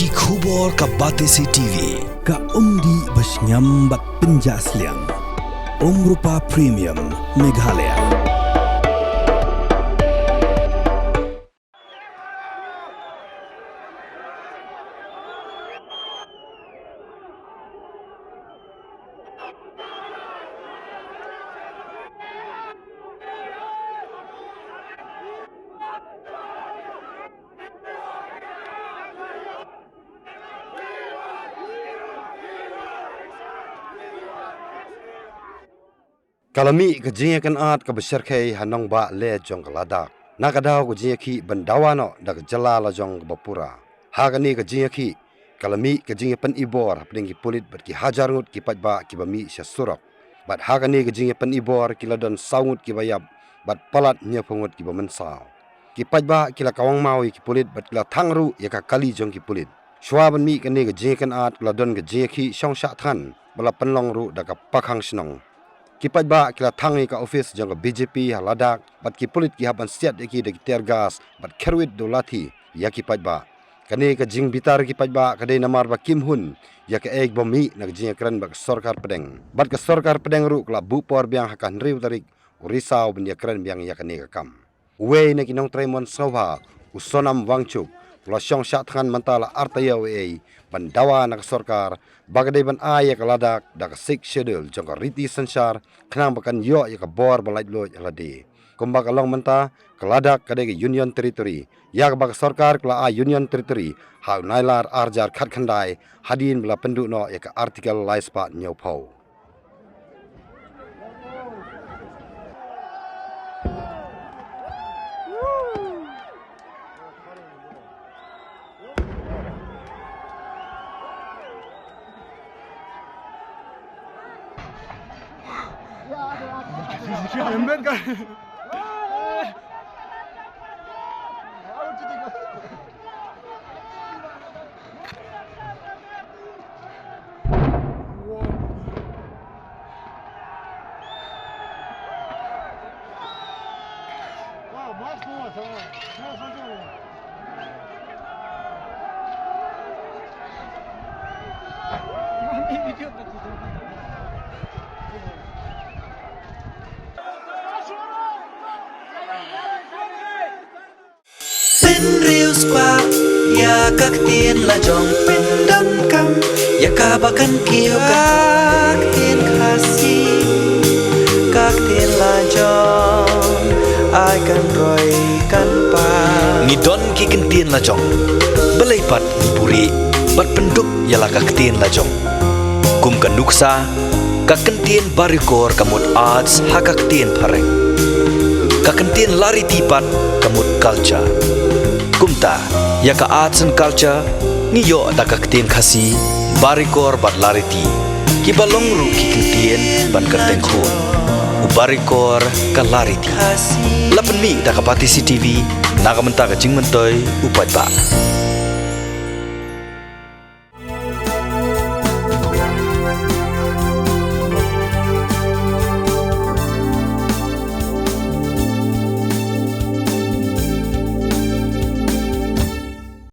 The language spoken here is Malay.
ki khubor ka Batesi TV ka umdi basnyam bak penjaslian Rupa Premium Meghalaya. Kalami kejinya kan at kebesar kai hanong ba le jong kelada. Nakadaw kejinya ki bendawano dak jela la jong bapura. Hagani kejinya ki kalami kejinya pen ibor hapning ki pulit bat ki hajar ngut ki patba ki bami syasurak. Bat hagani kejinya pen ibor ki ladon saungut ki bayab bat palat nya pungut ki bamensau. Ki patba ki la kawang mau ki pulit bat ki la thangru ya ka kali jong ki pulit. Shwa ban mi kani kejinya kan at ladon kejinya ki syong syak than bala penlong ru dak pakhang snong. Kipat ba kila tangi ka office jang BJP haladak bat ki pulit ki haban siat ki de tergas bat kerwit dolati ya kipat ba kani ka jing bitar kipat ba kadai namar ba Kim Hun ya ka ek bomi nak jing kran ba sarkar pedeng bat ka sarkar pedeng ru kla bupor biang hakan riu tarik urisau ben ya kran biang ya kani ka kam we na kinong tremon sawha usonam wangchuk la syong syak than mantala artaya we bandawa nak sarkar bagadai ban ay ka ladak dak sik schedule jong ka riti sansar khnang bakan yo ya ka bor balai lo aladi kumba kalong menta kaladak kadai union territory ya ka bak sarkar kla a union territory hau nailar arjar khat khandai hadin bla pendu no ya ka article laispa nyopau Embed kan? Pin riu squat ya các tiên là dòng pin đâm cam ya cả ba căn kiêu các tiên khasi các tiên là dòng ai cần rồi cần pa ni don ki kan tien la jong belai pat puri bat penduk yala ka tien la jong kum kan nuksa ka kan tien barikor kamut arts hakak tien phareng ka kan tien lari tipat kamut culture kumta ya ka arts and culture ni yo da ka tien khasi barikor bat lariti ki balong ru ki tien ban ka teng khon barikor ka lariti lapan mi da ka Batesi TV naga menta ka jing mentoi upat ba